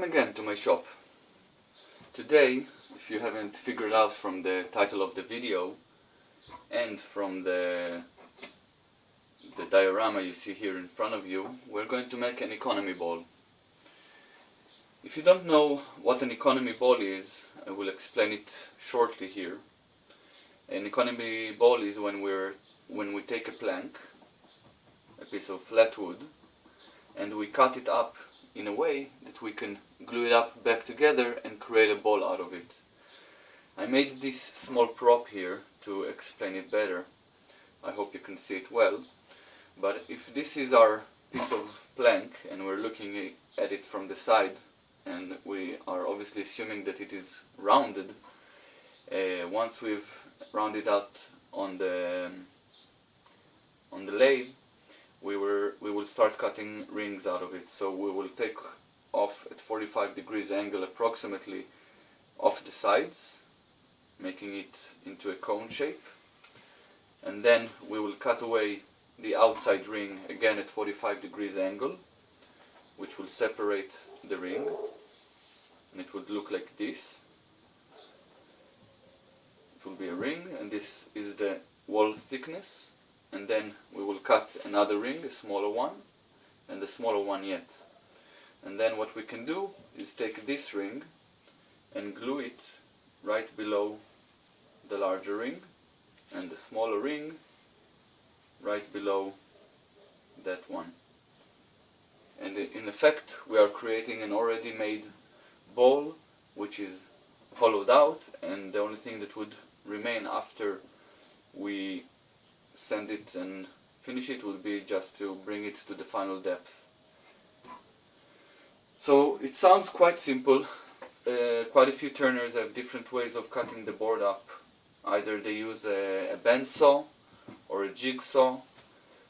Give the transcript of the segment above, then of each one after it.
Welcome again to my shop. Today, if you haven't figured out from the title of the video and from the diorama you see here in front of you, we're going to make an economy ball. If you don't know what an economy ball is, I will explain it shortly here. An economy ball is when we take a plank, a piece of flat wood, and we cut it up in a way that we can glue it up back together and create a ball out of it. I made this small prop here to explain it better. I hope you can see it well. But if this is our piece of plank and we're looking at it from the side, and we are obviously assuming that it is rounded, once we've rounded out on the lathe, we will start cutting rings out of it. So we will take off at 45 degrees angle approximately off the sides, making it into a cone shape, and then we will cut away the outside ring again at 45 degrees angle, which will separate the ring, and it would look like this. It will be a ring, and this is the wall thickness. And then we will cut another ring, a smaller one, and a smaller one yet. And then what we can do is take this ring and glue it right below the larger ring, and the smaller ring right below that one. And in effect we are creating an already made ball which is hollowed out, and the only thing that would remain after we sand it and finish it would be just to bring it to the final depth. So it sounds quite simple. Quite a few turners have different ways of cutting the board up. Either they use a bandsaw or a jigsaw,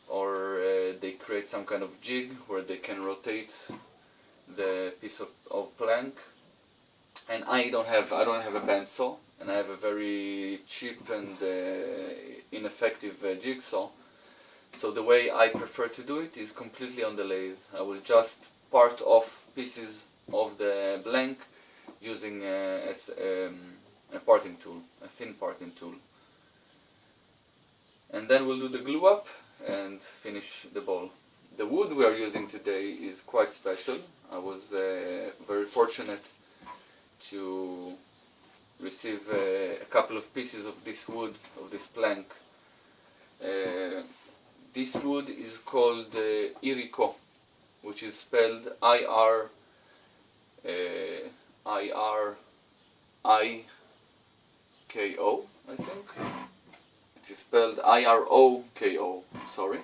or they create some kind of jig where they can rotate the piece of plank. And I don't have a bandsaw, and I have a very cheap and ineffective jigsaw. So the way I prefer to do it is completely on the lathe. I will just part off pieces of the blank using a parting tool, a thin parting tool. And then we'll do the glue up and finish the ball. The wood we are using today is quite special. I was very fortunate to receive a couple of pieces of this wood, of this plank. This wood is called Iroko, which is spelled I-R-I-K-O, I think. It is spelled I-R-O-K-O, sorry,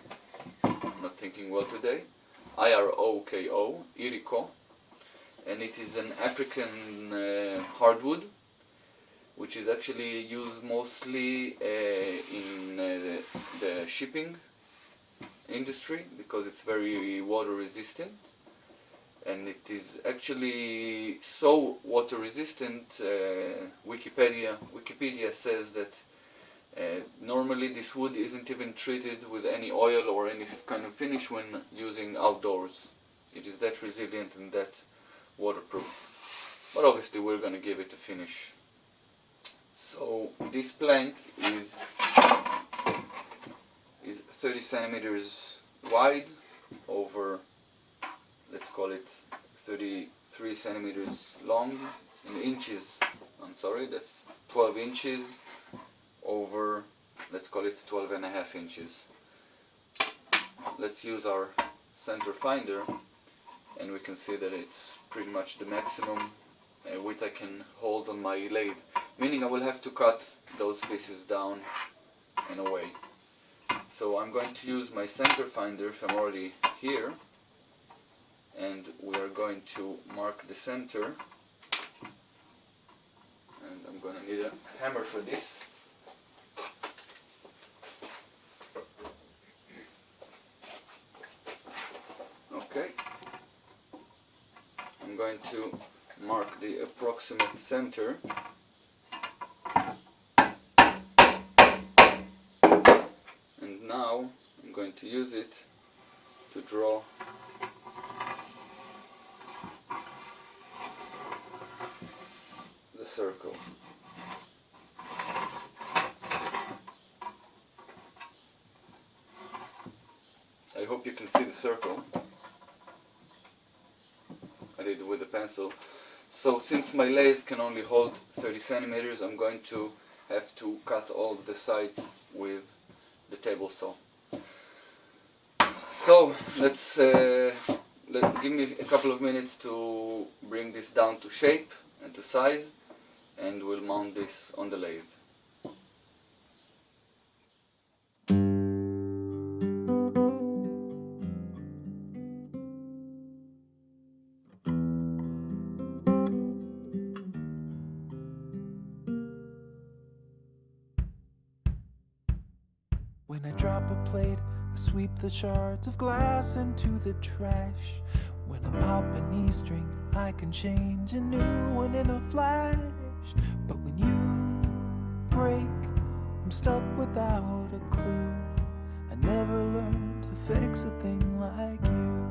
I'm not thinking well today. I-R-O-K-O, Iroko. And it is an African hardwood, which is actually used mostly in the shipping industry because it's very water resistant. And it is actually so water resistant, Wikipedia says that normally this wood isn't even treated with any oil or any kind of finish when using outdoors. It is that resilient and that waterproof. But obviously we're going to give it a finish. So this plank is 30 centimeters wide over, let's call it 33 centimeters long, in inches, I'm sorry, that's 12 inches over, let's call it 12 and a half inches. Let's use our center finder, and we can see that it's pretty much the maximum width I can hold on my lathe, meaning I will have to cut those pieces down and away. So I'm going to use my center finder if I'm already here, and we are going to mark the center, and I'm going to need a hammer for this. Okay, I'm going to mark the approximate center, and now I'm going to use it to draw circle. I hope you can see the circle. I did it with a pencil. So since my lathe can only hold 30 centimeters, I'm going to have to cut all the sides with the table saw. So give me a couple of minutes to bring this down to shape and to size, and we'll mount this on the lathe. When I drop a plate, I sweep the shards of glass into the trash. When I pop an E-string, I can change a new one in a flash. But when you break, I'm stuck without a clue. I never learned to fix a thing like you.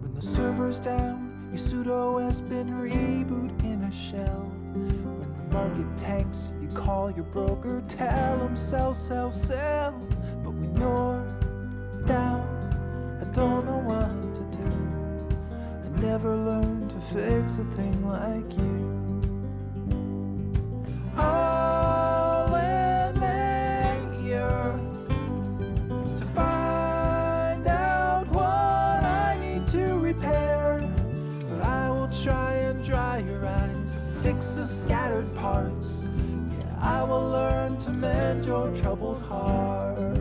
When the server's down, your pseudo-S bin reboot in a shell. When the market tanks, you call your broker, tell him sell, sell, sell. But when you're down, I don't know what to do. I never learned to fix a thing like you. I'll admit you're to find out what I need to repair. But I will try and dry your eyes, fix the scattered parts. Yeah, I will learn to mend your troubled heart.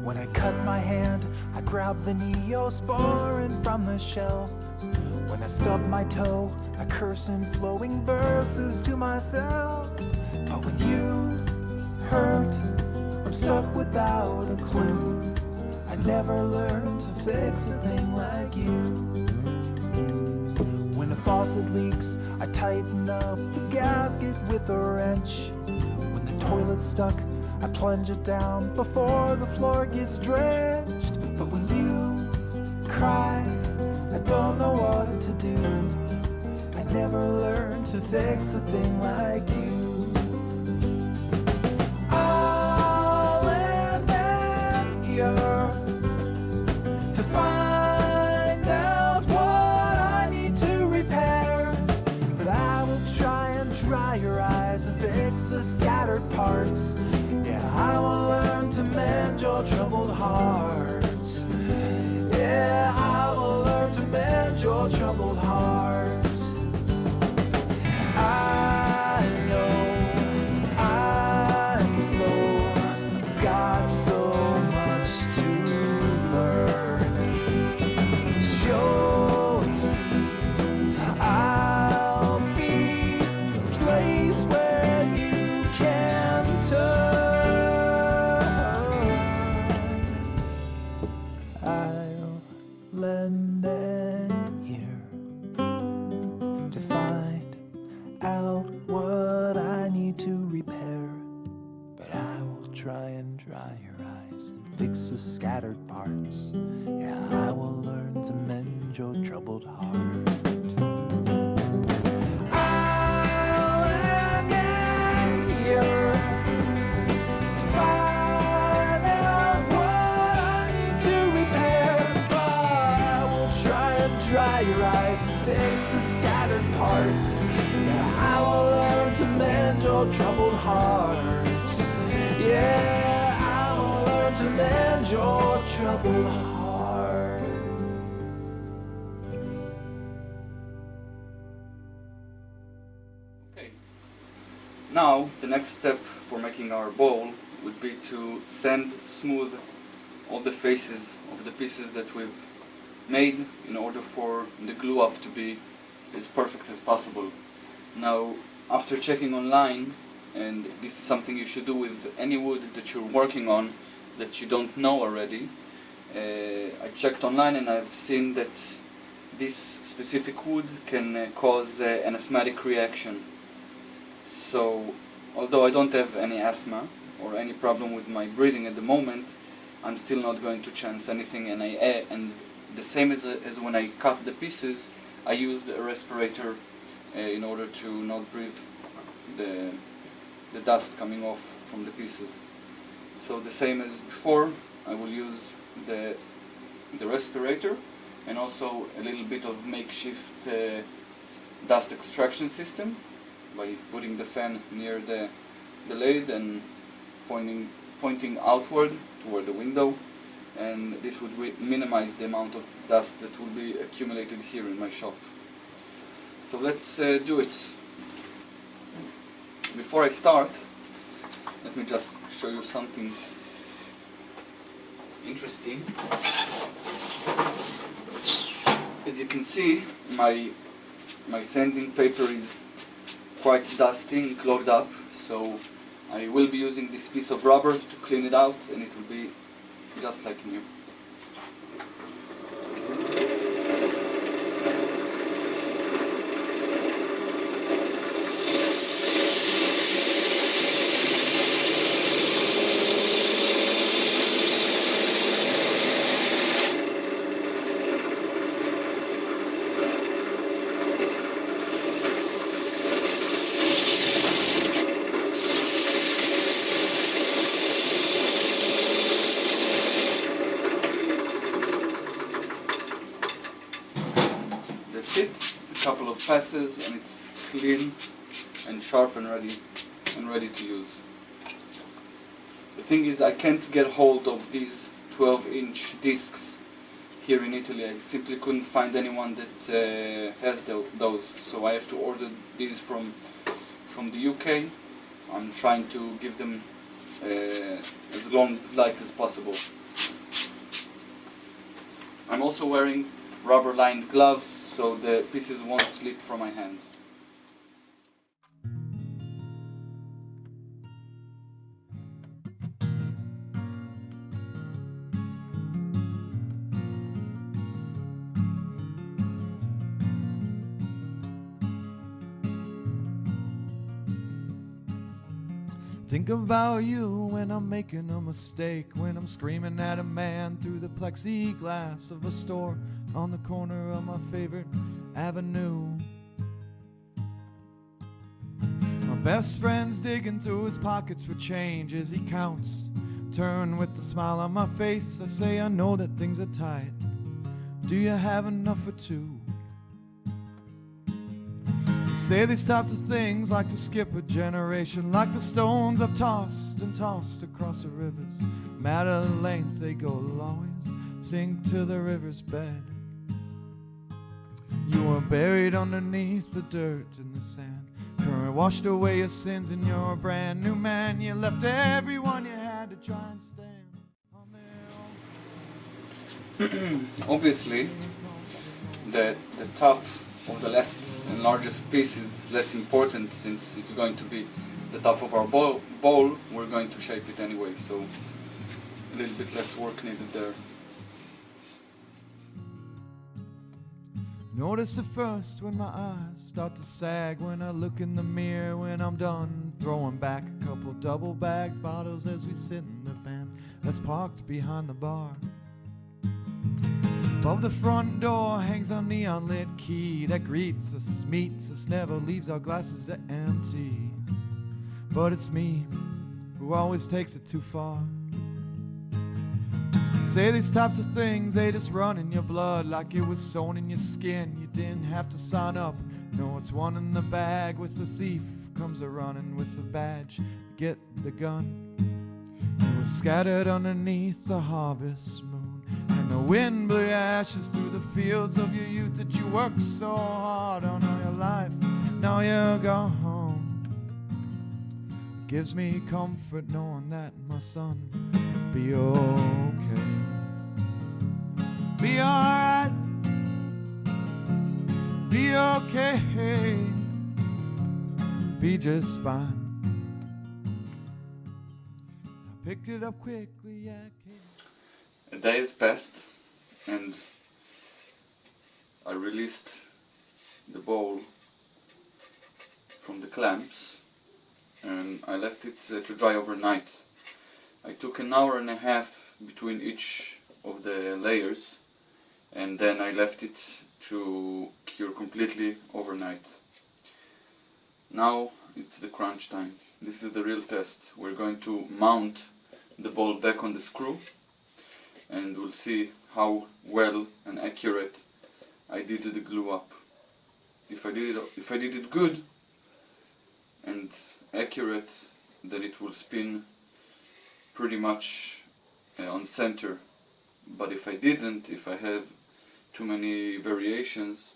When I cut my hand, I grab the Neosporin from the shelf. When I stub my toe, I curse in flowing verses to myself. But when you hurt, I'm stuck without a clue. I never learned to fix a thing like you. When a faucet leaks, I tighten up the gasket with a wrench. When the toilet's stuck, I plunge it down before the floor gets drenched. But when you cry, I don't know what to do. I never learned to fix a thing like you. I'll admit you're to find out what I need to repair. But I will try and dry your eyes and fix the scattered parts. Yeah, I will learn to mend your troubled heart. Yeah, I will learn to mend your troubled heart. I know I'm slow, I've got so much to learn. You'll see, I'll be the place where you can turn. I'll lend an ear to find out what I need to repair. But I will try and dry your eyes and fix the scattered parts. Yeah, I will learn to mend your troubled heart. I'll lend an ear to find out what I need to repair. But I will try and dry your eyes and fix the scattered parts. Yeah, I will learn to mend your troubled heart. Yeah, I will learn to mend your troubled heart. Okay. Now, the next step for making our bowl would be to sand smooth all the faces of the pieces that we've made in order for the glue up to be as perfect as possible. Now, after checking online, and this is something you should do with any wood that you're working on that you don't know already, I checked online and I've seen that this specific wood can cause an asthmatic reaction. So, although I don't have any asthma or any problem with my breathing at the moment, I'm still not going to chance anything, and the same as when I cut the pieces, I used a respirator in order to not breathe the dust coming off from the pieces. So the same as before, I will use the respirator and also a little bit of makeshift dust extraction system by putting the fan near the lathe and pointing outward toward the window, and this would minimize the amount of dust that will be accumulated here in my shop. So let's do it. Before I start, let me just show you something interesting. As you can see, my sanding paper is quite dusty and clogged up, so I will be using this piece of rubber to clean it out, and it will be just like new. A couple of passes and it's clean and sharp and ready to use. The thing is, I can't get hold of these 12-inch discs here in Italy. I simply couldn't find anyone that has those, so I have to order these from the UK. I'm trying to give them as long life as possible. I'm also wearing rubber-lined gloves so the pieces won't slip from my hands. Think about you when I'm making a mistake, when I'm screaming at a man through the plexiglass of a store on the corner of my favorite avenue. My best friend's digging through his pockets for change as he counts. Turn with a smile on my face, I say I know that things are tight. Do you have enough for two? Say these types of things like to skip a generation, like the stones I've tossed and tossed across the rivers. Matter the length they go, will always sink to the river's bed. You were buried underneath the dirt and the sand. Current washed away your sins and you're a brand new man. You left everyone you had to try and stand on their own. Obviously, the top of the last and largest piece is less important, since it's going to be the top of our bowl. We're going to shape it anyway, so a little bit less work needed there. Notice it first when my eyes start to sag, when I look in the mirror when I'm done throwing back a couple double-bagged bottles as we sit in the van that's parked behind the bar. Above the front door hangs a neon lit key that greets us, meets us, never leaves our glasses empty. But it's me who always takes it too far. Say these types of things, they just run in your blood like it was sewn in your skin. You didn't have to sign up. No, it's one in the bag with the thief comes a running with the badge. Get the gun. You were scattered underneath the harvest moon. And the wind blew your ashes through the fields of your youth that you worked so hard on all your life. Now you're gone. It gives me comfort knowing that my son be okay. Be alright. Be okay. Be just fine. I picked it up quickly, yeah. A day has passed and I released the bowl from the clamps and I left it to dry overnight. I took an hour and a half between each of the layers and then I left it to cure completely overnight. Now it's the crunch time. This is the real test. We're going to mount the ball back on the screw, and we'll see how well and accurate I did the glue up. If I did it good and accurate, then it will spin pretty much on center. But if I didn't, if I have too many variations,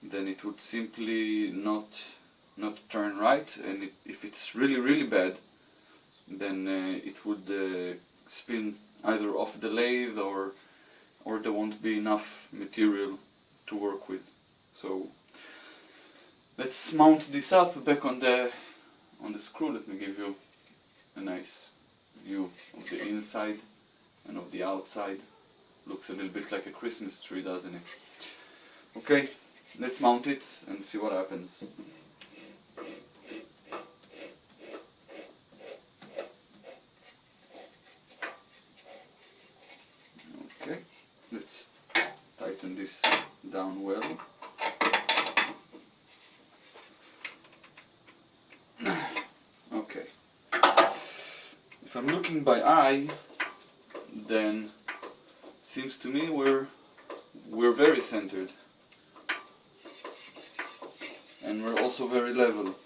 then it would simply not turn right, and if it's really bad, then it would spin either off the lathe, or there won't be enough material to work with. So let's mount this up back on the screw. Let me give you a nice view of the inside and of the outside. Looks a little bit like a Christmas tree, doesn't it? Okay, let's mount it and see what happens. Okay, let's tighten this down well. Okay, if I'm looking by eye, then seems to me we're very centered, and we're also very level.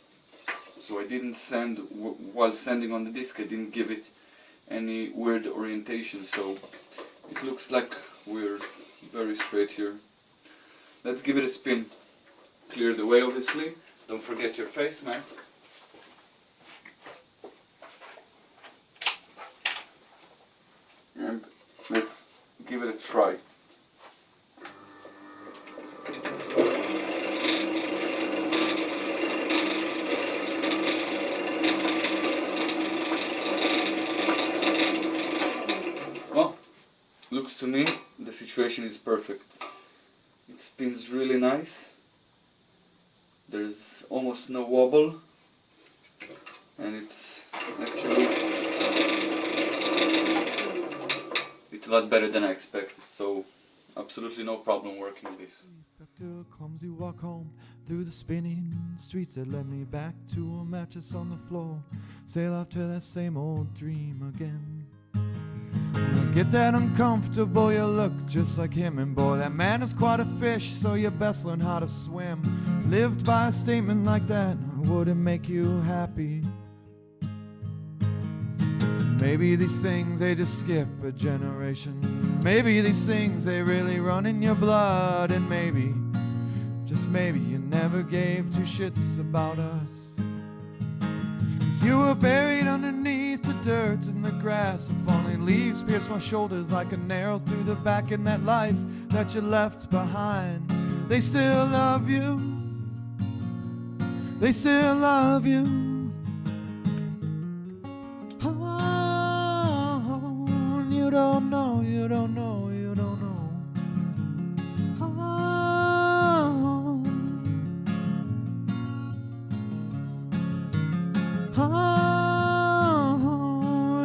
So I didn't sand, while sanding on the disc, I didn't give it any weird orientation, so it looks like we're very straight here. Let's give it a spin. Clear the way, obviously. Don't forget your face mask. And let's give it a try. Well, looks to me the situation is perfect. It spins really nice. There's almost no wobble, and it's actually a lot better than I expected, so absolutely no problem working this. After a clumsy walk home through the spinning streets that led me back to a mattress on the floor, sail off to that same old dream again. I get that uncomfortable, you look just like him, and boy, that man is quite a fish, so you best learn how to swim. Lived by a statement like that, would it make you happy? Maybe these things, they just skip a generation. Maybe these things, they really run in your blood. And maybe, just maybe, you never gave two shits about us. 'Cause you were buried underneath the dirt and the grass. The falling leaves pierced my shoulders like a nail through the back. In that life that you left behind, they still love you. They still love you. You don't know, you don't know, you don't know.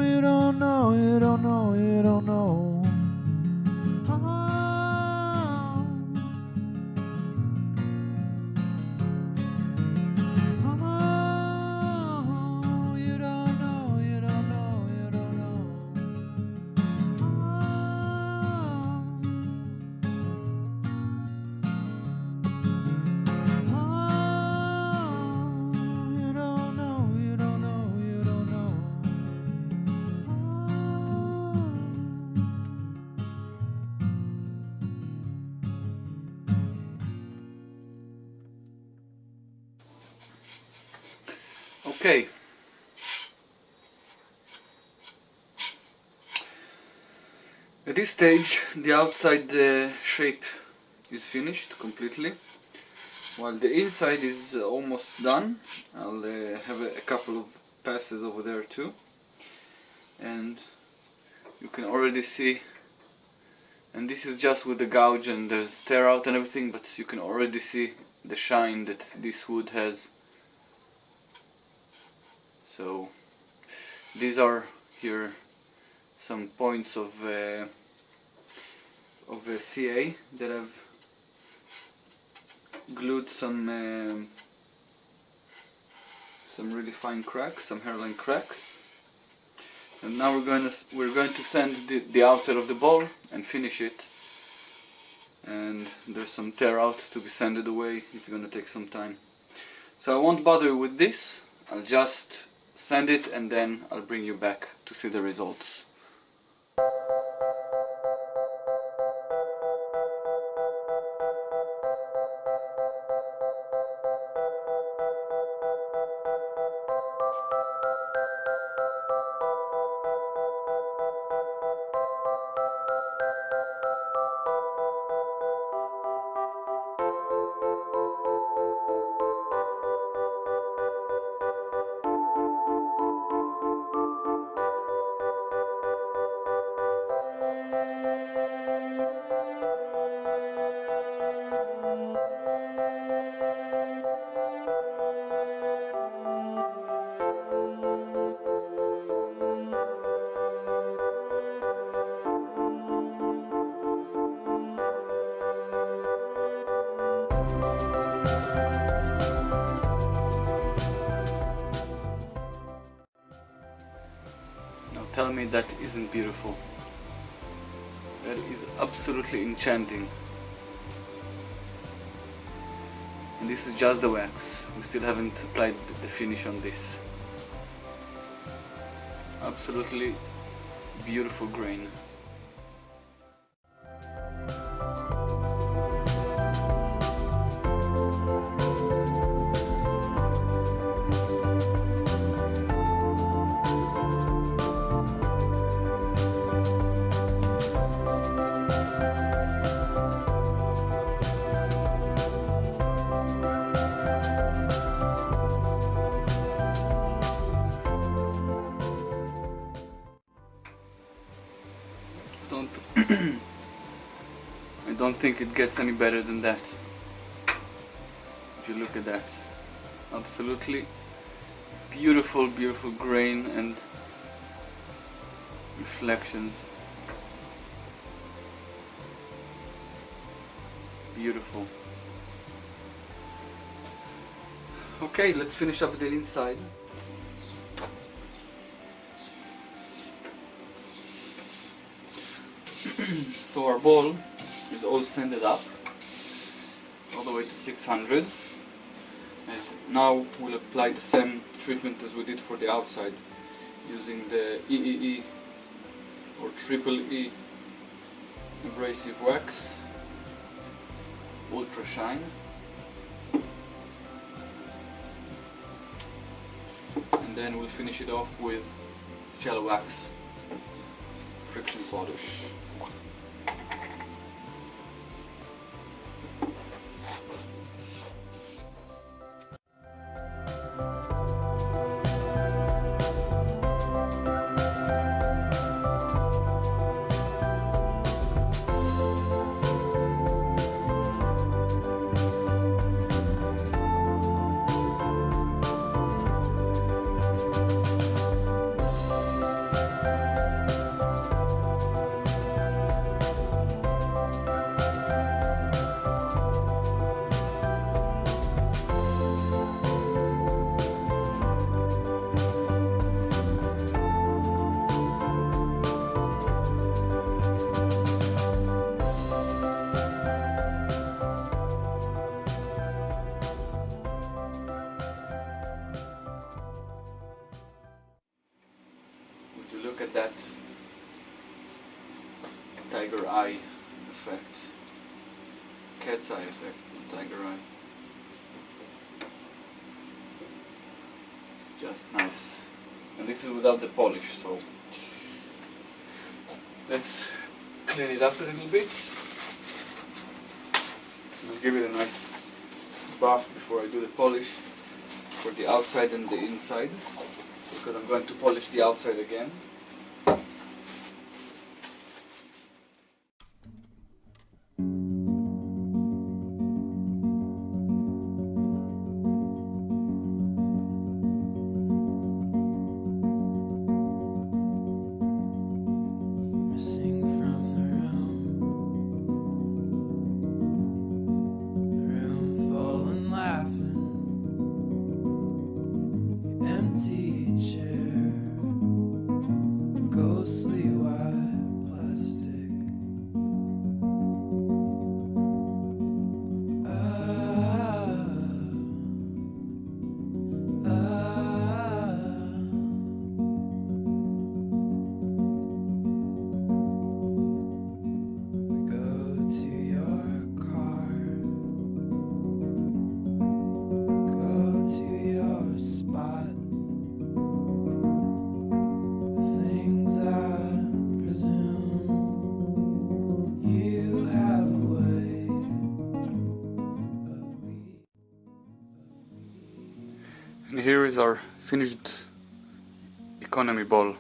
You don't know, you don't know, you don't know. You don't know, you don't know, you don't know. Okay. At this stage, the outside shape is finished completely, while the inside is almost done. I'll have a couple of passes over there too, and you can already see, and this is just with the gouge and the tear out and everything, but you can already see the shine that this wood has. So these are here some points of of a CA that I've glued some really fine cracks, some hairline cracks, and now we're going to sand the outside of the ball and finish it. And there's some tear out to be sanded away. It's going to take some time, so I won't bother with this. I'll just sand it and then I'll bring you back to see the results. Tell me that isn't beautiful. That is absolutely enchanting. And this is just the wax. We still haven't applied the finish on this. Absolutely beautiful grain. I don't think it gets any better than that. If you look at that, absolutely beautiful, beautiful grain and reflections. Beautiful. Okay, let's finish up the inside. So our ball is all sanded up all the way to 600, and now we'll apply the same treatment as we did for the outside using the EEE or triple E abrasive wax, ultra shine, and then we'll finish it off with shell wax friction polish. Look at that tiger eye effect, cat's eye effect, not tiger eye. It's just nice, and this is without the polish, so let's clean it up a little bit. I'll give it a nice buff before I do the polish for the outside and the inside, because I'm going to polish the outside again. Missing from the room. empty chair, ghostly white plastic. We go to your car, go to your spot. Things I presume you have a way of me. And here is our finished economy ball.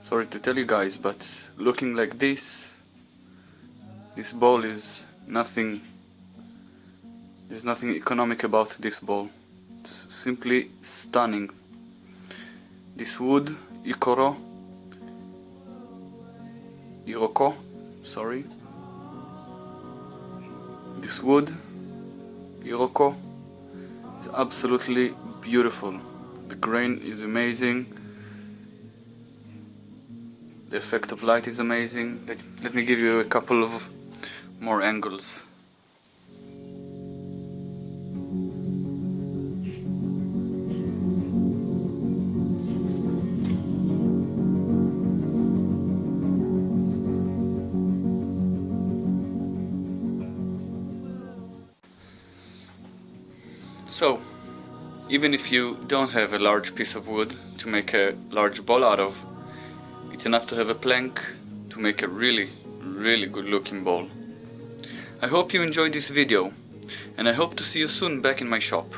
Sorry to tell you guys, but looking like this ball is nothing. There's nothing economic about this ball. It's simply stunning. This wood, Iroko, sorry. This wood, Iroko, is absolutely beautiful. The grain is amazing. The effect of light is amazing. Let me give you a couple of more angles. So, even if you don't have a large piece of wood to make a large ball out of, it's enough to have a plank to make a really good looking ball. I hope you enjoyed this video, and I hope to see you soon back in my shop.